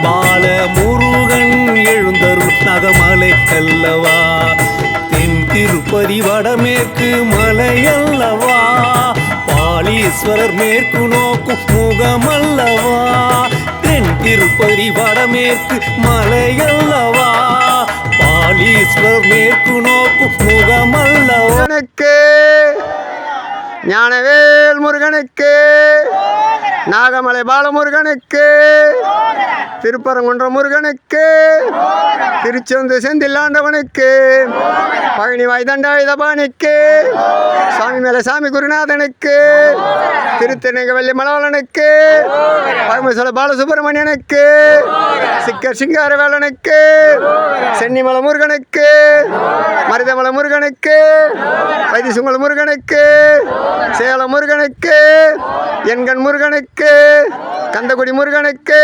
பால முருகன் எழுந்தருள் நகமலை அல்லவா, தென் திருப்பதி வடமேற்கு மலை அல்லவா, பாலீஸ்வரர் மேற்கு நோக்கும் முகமல்லவா, தென் திருப்பதி வடமேற்கு மலை அல்லவா, பாலீஸ்வரர் மேற்கு நோக்கும் முகமல்லவா. ஞானவேல் முருகனுக்கு, நாகமலை பாலமுருகனுக்கு, திருப்பரங்குன்ற முருகனுக்கு, திருச்செந்து செந்தில்லாண்டவனுக்கு, பழனி வாய்தண்டாயுதபாணிக்கு, சாமி மேல சாமி குருநாதனுக்கு, திருத்தென்னகவல்லி மலவலனுக்கு, பழமசல பாலசுப்பிரமணியனுக்கு, சிக்கர் சிங்காரவேலனுக்கு, சென்னிமலை முருகனுக்கு, மருதமலை முருகனுக்கு, வைத்தியசுங்கல் முருகனுக்கு, சேலம் முருகனுக்கு, எண்கண் முருகனுக்கு, கந்தகுடி முருகனுக்கு.